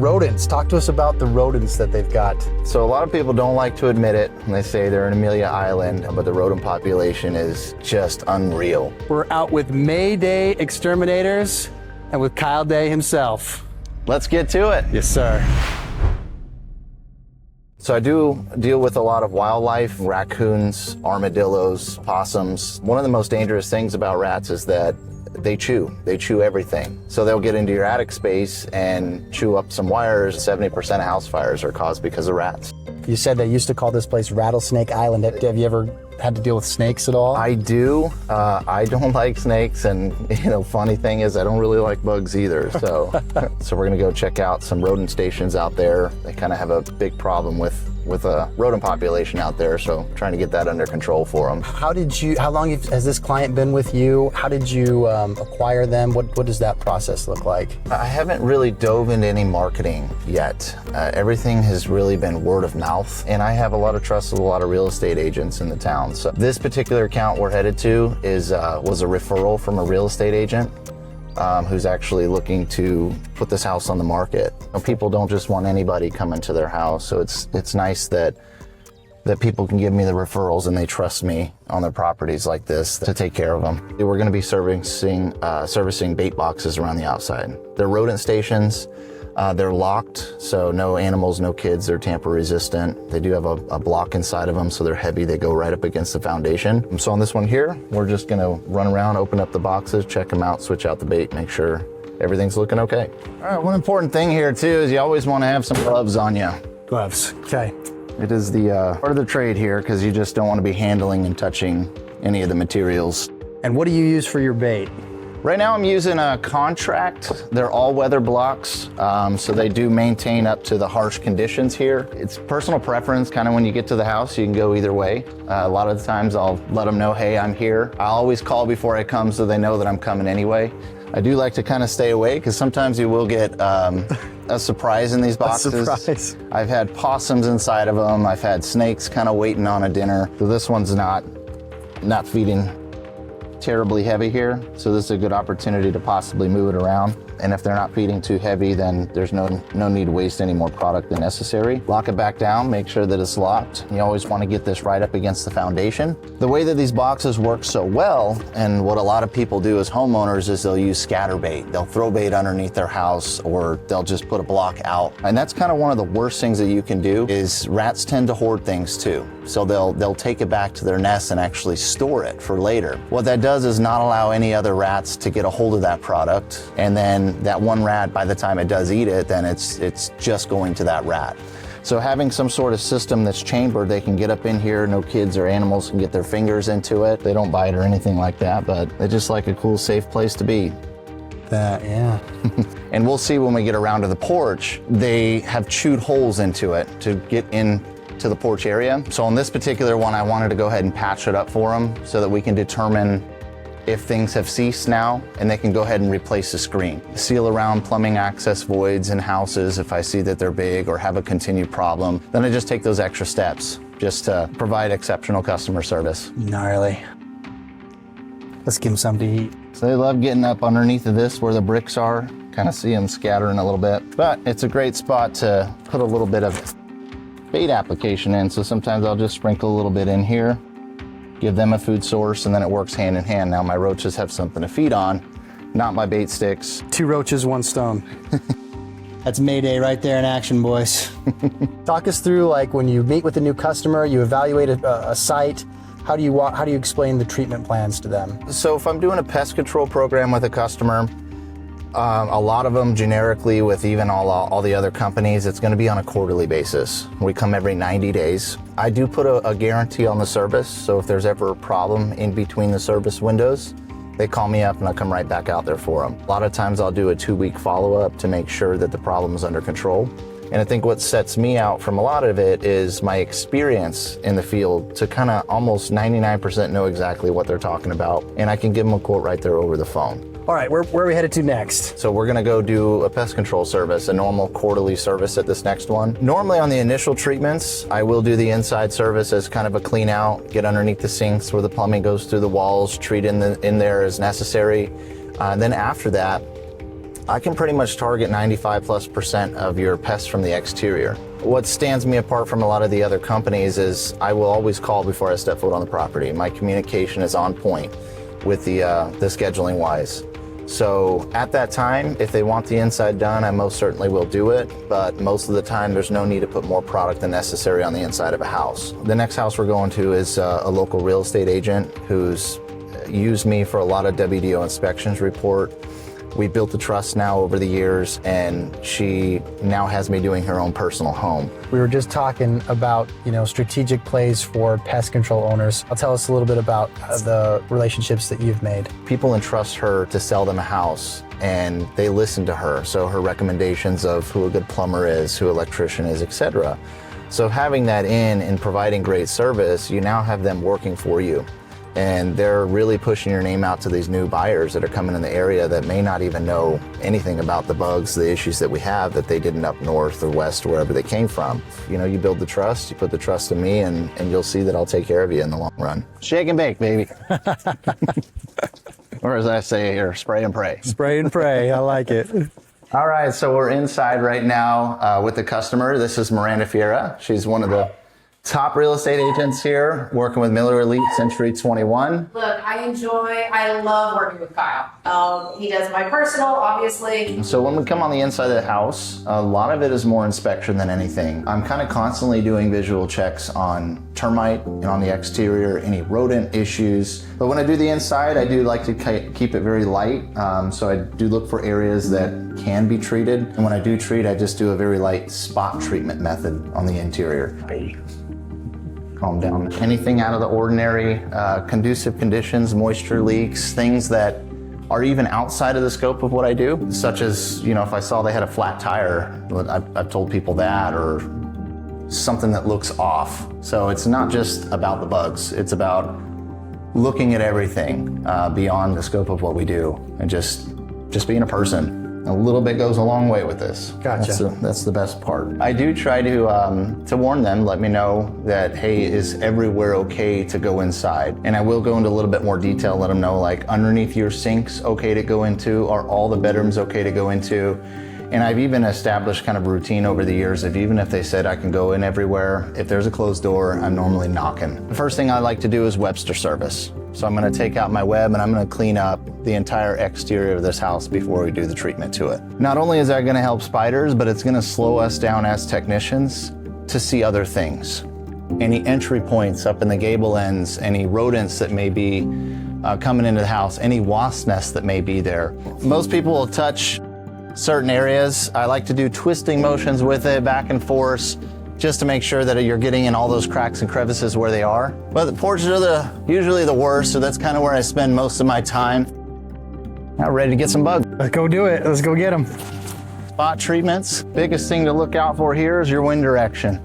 rodents. Talk to us about the rodents that they've got. So a lot of people don't like to admit it, and they say they're in Amelia Island, but the rodent population is just unreal. We're out with Mayday Exterminators and with Kyle Day himself. Let's get to it. Yes, sir. So I do deal with a lot of wildlife, raccoons, armadillos, possums. One of the most dangerous things about rats is that they chew everything. So they'll get into your attic space and chew up some wires. 70% of house fires are caused because of rats. You said they used to call this place Rattlesnake Island. Have you ever had to deal with snakes at all? I do. I don't like snakes, and funny thing is I don't really like bugs either. So, so we're gonna go check out some rodent stations out there. They kind of have a big problem with a rodent population out there, so trying to get that under control for them. How long has this client been with you? How did you acquire them? What does that process look like? I haven't really dove into any marketing yet. Everything has really been word of mouth, and I have a lot of trust with a lot of real estate agents in the town. So this particular account we're headed to was a referral from a real estate agent who's actually looking to put this house on the market. People don't just want anybody coming to their house, so it's nice that people can give me the referrals and they trust me on their properties like this to take care of them. We're going to be servicing bait boxes around the outside. They're rodent stations. They're locked, so no animals, no kids. They're tamper resistant. They do have a block inside of them, so they're heavy. They go right up against the foundation. So on this one here, we're just gonna run around, open up the boxes, check them out, switch out the bait, make sure everything's looking okay. All right, one important thing here too is you always wanna have some gloves on you. Gloves, okay. It is the part of the trade here, because you just don't wanna be handling and touching any of the materials. And what do you use for your bait? Right now I'm using a Contract. They're all weather blocks, so they do maintain up to the harsh conditions here. It's personal preference, kind of when you get to the house, you can go either way. A lot of the times I'll let them know, hey, I'm here. I always call before I come so they know that I'm coming anyway. I do like to kind of stay away because sometimes you will get a surprise in these boxes. A surprise. I've had possums inside of them. I've had snakes kind of waiting on a dinner. So this one's not feeding terribly heavy here, so this is a good opportunity to possibly move it around. And if they're not feeding too heavy, then there's no need to waste any more product than necessary. Lock it back down, make sure that it's locked. You always want to get this right up against the foundation. The way that these boxes work so well, and what a lot of people do as homeowners, is they'll use scatter bait. They'll throw bait underneath their house, or they'll just put a block out. And that's kind of one of the worst things that you can do, is rats tend to hoard things too. So they'll take it back to their nest and actually store it for later. What that does is not allow any other rats to get a hold of that product, and then that one rat, by the time it does eat it, then it's just going to that rat. So having some sort of system that's chambered, they can get up in here, no kids or animals can get their fingers into it. They don't bite or anything like that, but they just like a cool, safe place to be. Yeah. And we'll see when we get around to the porch, they have chewed holes into it to get in to the porch area. So on this particular one, I wanted to go ahead and patch it up for them so that we can determine if things have ceased now, and they can go ahead and replace the screen. Seal around plumbing access voids in houses if I see that they're big or have a continued problem. Then I just take those extra steps just to provide exceptional customer service. Gnarly. Let's give them something to eat. So they love getting up underneath of this where the bricks are. Kind of see them scattering a little bit. But it's a great spot to put a little bit of bait application in. So sometimes I'll just sprinkle a little bit in here, give them a food source, and then it works hand in hand. Now my roaches have something to feed on, not my bait sticks. 2 roaches, 1 stone. That's Mayday right there in action, boys. Talk us through, like, when you meet with a new customer, you evaluate a site, how do you explain the treatment plans to them? So if I'm doing a pest control program with a customer, a lot of them generically with even all the other companies, it's going to be on a quarterly basis. We come every 90 days. I do put a guarantee on the service, so if there's ever a problem in between the service windows, they call me up and I'll come right back out there for them. A lot of times I'll do a 2-week follow-up to make sure that the problem is under control. And I think what sets me out from a lot of it is my experience in the field to kind of almost 99% know exactly what they're talking about, and I can give them a quote right there over the phone. All right, where are we headed to next? So we're gonna go do a pest control service, a normal quarterly service at this next one. Normally on the initial treatments, I will do the inside service as kind of a clean out, get underneath the sinks where the plumbing goes through the walls, treat in there as necessary. Then after that, I can pretty much target 95+% of your pests from the exterior. What stands me apart from a lot of the other companies is I will always call before I step foot on the property. My communication is on point with the scheduling wise. So at that time, if they want the inside done, I most certainly will do it. But most of the time, there's no need to put more product than necessary on the inside of a house. The next house we're going to is a local real estate agent who's used me for a lot of WDO inspections report. We built the trust now over the years, and she now has me doing her own personal home. We were just talking about, strategic plays for pest control owners. Tell us a little bit about the relationships that you've made. People entrust her to sell them a house, and they listen to her. So her recommendations of who a good plumber is, who an electrician is, etc. So having that in and providing great service, you now have them working for you. And they're really pushing your name out to these new buyers that are coming in the area that may not even know anything about the bugs, the issues that we have that they didn't up north or west, wherever they came from. You build the trust, you put the trust in me, and you'll see that I'll take care of you in the long run. Shake and bake, baby. Or as I say here, spray and pray. Spray and pray, I like it. All right, so we're inside right now with the customer. This is Miranda Fiera. She's one of the top real estate agents here, working with Miller Elite Century 21. Look, I love working with Kyle. He does my personal, obviously. So when we come on the inside of the house, a lot of it is more inspection than anything. I'm kind of constantly doing visual checks on termite and on the exterior, any rodent issues. But when I do the inside, I do like to keep it very light. So I do look for areas that can be treated. And when I do treat, I just do a very light spot treatment method on the interior. Calm down. Anything out of the ordinary, conducive conditions, moisture leaks, things that are even outside of the scope of what I do, such as, if I saw they had a flat tire, I've told people that, or something that looks off. So it's not just about the bugs, it's about looking at everything beyond the scope of what we do, and just being a person. A little bit goes a long way with this. Gotcha. That's the best part. I do try to warn them, let me know that, hey, is everywhere okay to go inside? And I will go into a little bit more detail, let them know, like, underneath your sinks okay to go into? Are all the bedrooms okay to go into? And I've even established kind of routine over the years of, even if they said I can go in everywhere, if there's a closed door, I'm normally knocking. The first thing I like to do is Webster service. So I'm gonna take out my web and I'm gonna clean up the entire exterior of this house before we do the treatment to it. Not only is that gonna help spiders, but it's gonna slow us down as technicians to see other things. Any entry points up in the gable ends, any rodents that may be coming into the house, any wasp nests that may be there. Most people will touch certain areas. I like to do twisting motions with it, back and forth, just to make sure that you're getting in all those cracks and crevices where they are. But the porches are usually the worst, so that's kind of where I spend most of my time. Now ready to get some bugs. Let's go do it. Let's go get them. Spot treatments. Biggest thing to look out for here is your wind direction.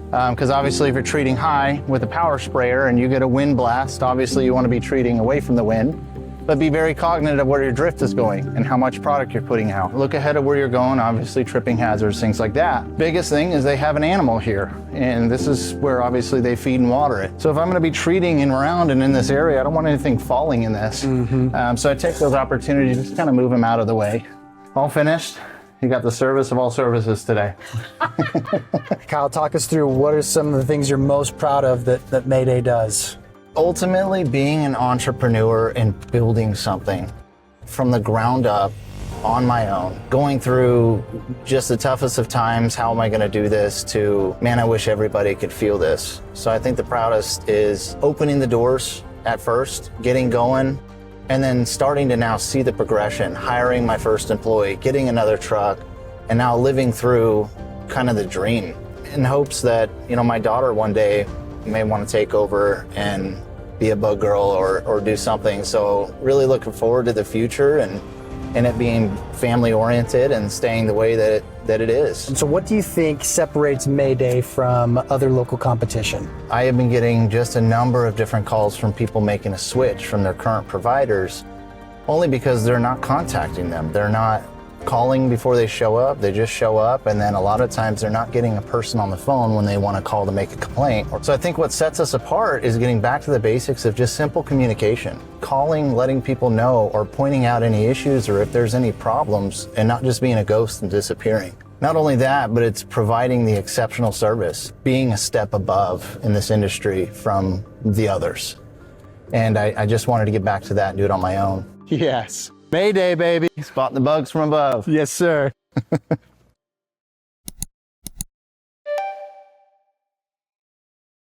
Because obviously if you're treating high with a power sprayer and you get a wind blast, obviously you want to be treating away from the wind. But be very cognizant of where your drift is going and how much product you're putting out. Look ahead of where you're going, obviously tripping hazards, things like that. Biggest thing is they have an animal here, and this is where obviously they feed and water it. So if I'm gonna be treating and around and in this area, I don't want anything falling in this. So I take those opportunities to just kind of move them out of the way. All finished. You got the service of all services today. Kyle, talk us through what are some of the things you're most proud of that Mayday does? Ultimately, being an entrepreneur and building something from the ground up on my own, going through just the toughest of times, how am I gonna do this, to, man, I wish everybody could feel this. So I think the proudest is opening the doors at first, getting going, and then starting to now see the progression, hiring my first employee, getting another truck, and now living through kind of the dream in hopes that, my daughter one day may want to take over and be a bug girl or do something. So really looking forward to the future and it being family oriented and staying the way that it is. And so what do you think separates Mayday from other local competition? I have been getting just a number of different calls from people making a switch from their current providers, only because they're not contacting them. They're not calling before they show up. They just show up, and then a lot of times they're not getting a person on the phone when they want to call to make a complaint. So I think what sets us apart is getting back to the basics of just simple communication. Calling, letting people know, or pointing out any issues or if there's any problems, and not just being a ghost and disappearing. Not only that, but it's providing the exceptional service, being a step above in this industry from the others. And I just wanted to get back to that and do it on my own. Yes. Mayday, baby. Spot the bugs from above. Yes, sir.